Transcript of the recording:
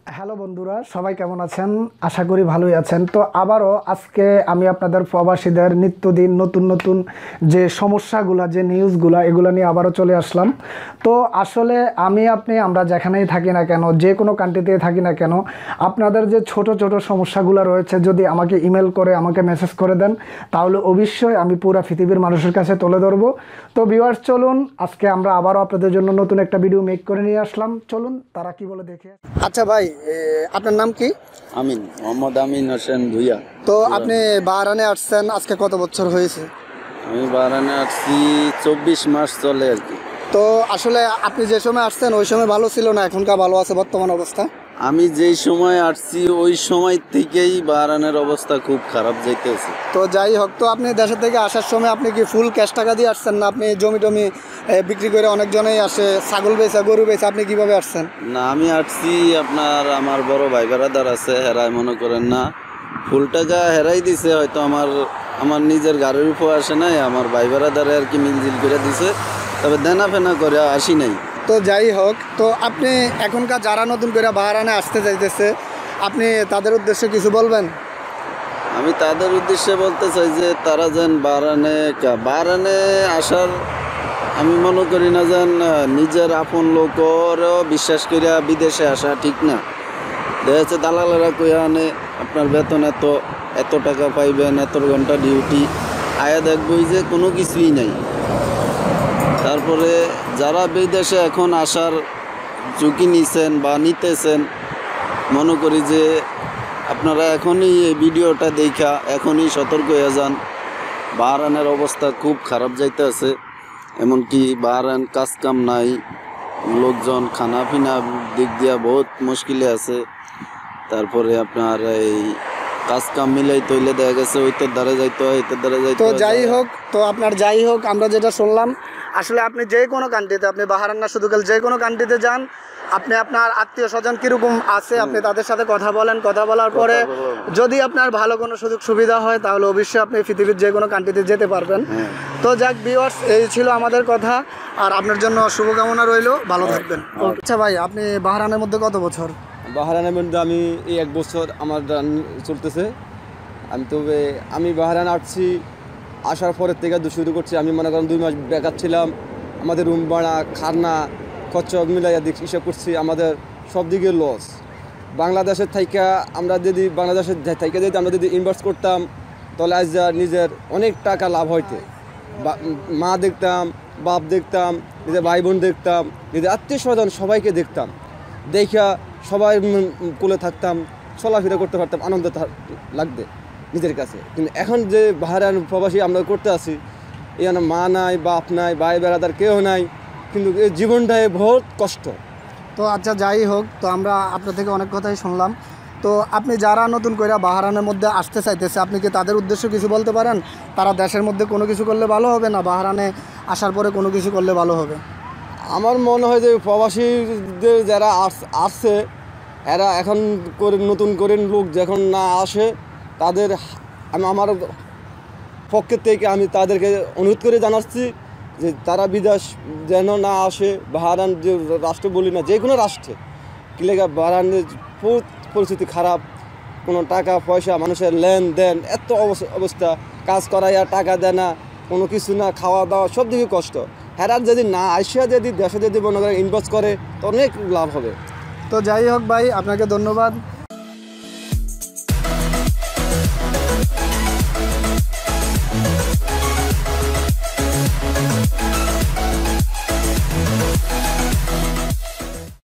Hello বন্ধুরা, সবাই কেমন আছেন? আশা করি ভালোই আছেন। তো আবারও আজকে আমি আপনাদের প্রবাসীদের নিত্যদিন নতুন নতুন যে সমস্যাগুলা, যে নিউজগুলা, এগুলো নিয়ে আবারও চলে আসলাম। তো আসলে আমরা যেখানেই থাকি না কেন, যে কোনো কান্ট্রিতে থাকি না কেন, আপনাদের যে ছোট ছোট সমস্যাগুলো রয়েছে, যদি আমাকে ইমেল করে, আমাকে মেসেজ করে দেন, তাহলে অবশ্যই আমি পুরো পৃথিবীর মানুষের কাছে তুলে ধরবো। তো ভিউয়ার্স, চলুন আজকে আমরা আবারও আপনাদের জন্য নতুন একটা ভিডিও মেক করে নিয়ে আসলাম। চলুন তারা কি বলে দেখে। আচ্ছা ভাই, আপনার নাম কি? আমিন, মোহাম্মদ আমিন হোসেন ভুইয়া। তো আপনি বাহরানে আসছেন, আজকে কত বছর হয়েছে? আমি বারানে আসছি 24 মাস চলে আর কি। তো আসলে আপনি যে সময় আসছেন ওই সময় ভালো ছিল না, এখনকার ভালো আছে বর্তমান অবস্থা? আমি যেই সময় আসছি ওই সময় থেকেই বারানের অবস্থা খুব খারাপ যাইতেছে। তো যাই হোক, তো আপনি দেশের থেকে আসার সময় আপনি কি ফুল ক্যাশ টাকা দিয়ে আসছেন, না আপনি জমি টমি বিক্রি করে? অনেকজনেই আসে ছাগল বেচা, গরু বেচা, আপনি কিভাবে আসছেন? না, আমি আসছি আমার বড় ভাই বেড়াদার আছে, হেরাই মনে করেন না ফুল টাকা হেরাই দিছে, হয়তো আমার নিজের গাড়ির উপর আসে নাই, আমার ভাই বেড়াদারে আর কি মিলজিল করে দিছে, তবে দেনা ফেনা করে আসি নাই। তো যাই হোক, তো আপনি এখনকার যারা নতুন করে বাহরানে আসতে চাইতেছে, আপনি তাদের উদ্দেশ্যে কিছু বলবেন? আমি তাদের উদ্দেশ্যে বলতে চাই যে তারা যেন বারানে আসার, আমি মনে করি না যেন নিজের আপন লোকেরও বিশ্বাস করিয়া বিদেশে আসা ঠিক না। দেখা যাচ্ছে দালালেরা কইয়া আনে আপনার বেতন এত, এত টাকা পাইবেন, এত ঘন্টা ডিউটি, আয়া দেখবই যে কোনো কিছুই নাই। তারপরে যারা বিদেশে এখন আসার ঝুঁকি নিছেন বা নিতেছেন, মনে করি যে আপনারা এখনই এই ভিডিওটা দেখা এখনই সতর্ক হয়ে যান। বাহরানের অবস্থা খুব খারাপ যাইতে আছে, এমনকি বাহরান কাজ কাম নাই, লোকজন খানা পিনা দিক দিয়া বহুত মুশকিলে আছে। তারপরে আপনার এই কাজ কাম মিলাই তৈলে দেখা গেছে ওইটার দ্বারা যাইতে হয়, এটার দ্বারা যাইতে তো হয়। যাই হোক, তো আপনার যাই হোক, আমরা যেটা শুনলাম, আসলে আপনি যে কোনো কান্ট্রিতে, আপনি বাহরান না শুধু যে কোনো কান্ট্রিতে যান, আপনি আপনার আত্মীয় স্বজন কীরকম আছে আপনি তাদের সাথে কথা বলেন। কথা বলার পরে যদি আপনার ভালো কোনো সুযোগ সুবিধা হয়, তাহলে অবশ্যই আপনি পৃথিবীর যে কোনো কান্ট্রিতে যেতে পারবেন। তো যাক ভিউয়ার্স, এই ছিল আমাদের কথা, আর আপনার জন্য শুভকামনা রইলো, ভালো থাকবেন। আচ্ছা ভাই, আপনি বাহরানের মধ্যে কত বছর? বাহরানের মধ্যে আমি এই 1 বছর আমার চলতেছে। আমি বাহরান আসছি, আসার পরের থেকে শুরু করছি। আমি মনে করেন 2 মাস বেকার ছিলাম, আমাদের রুম ভাড়া, খানা, খরচ মিলাইয়া হিসাব করছি, আমাদের সব দিকে লস। বাংলাদেশের থাইকা আমরা যদি আমরা যদি ইনভেস্ট করতাম, তাহলে আজ নিজের অনেক টাকা লাভ হইতে, মা দেখতাম, বাপ দেখতাম, নিজের ভাই বোন দেখতাম, নিজের আত্মীয় স্বজন সবাইকে দেখতাম, দেখা সবাই কোলে থাকতাম, চলাফেরা করতে পারতাম, আনন্দ লাগবে নিজের কাছে। কিন্তু এখন যে বাহরান প্রবাসী আমরা করতে আছি, এখানে মা নাই, বাপ নাই, ভাই বেড়াদার কেউ নাই, কিন্তু এই জীবনটাই বহুত কষ্ট। তো আচ্ছা যাই হোক, তো আমরা আপনার থেকে অনেক কথাই শুনলাম। তো আপনি যারা নতুন করে বাহরানের মধ্যে আসতে চাইতেছে, আপনি কি তাদের উদ্দেশ্য কিছু বলতে পারেন? তারা দেশের মধ্যে কোনো কিছু করলে ভালো হবে, না বাহরানে আসার পরে কোনো কিছু করলে ভালো হবে? আমার মনে হয় যে প্রবাসীদের যারা আসছে, এরা এখন নতুন করে লোক যখন না আসে, তাদের আমার পক্ষের থেকে আমি তাদেরকে অনুরোধ করে জানাচ্ছি যে তারা বিদেশ যেন না আসে। বাহরান যে রাষ্ট্র বলি না, যে কোনো রাষ্ট্রে কিলেগা বাহরানের পরিস্থিতি খারাপ, কোনো টাকা পয়সা, মানুষের লেনদেন, এত অবস্থা, কাজ করাইয়া টাকা দেয় না, কোনো কিছু না, খাওয়া দাওয়া সব দিকে কষ্ট। হেরার যদি না আসিয়া যদি দেশে যদি মনে করে ইনভেস্ট করে, তো অনেক লাভ হবে। তো যাই হোক ভাই, আপনাকে ধন্যবাদ।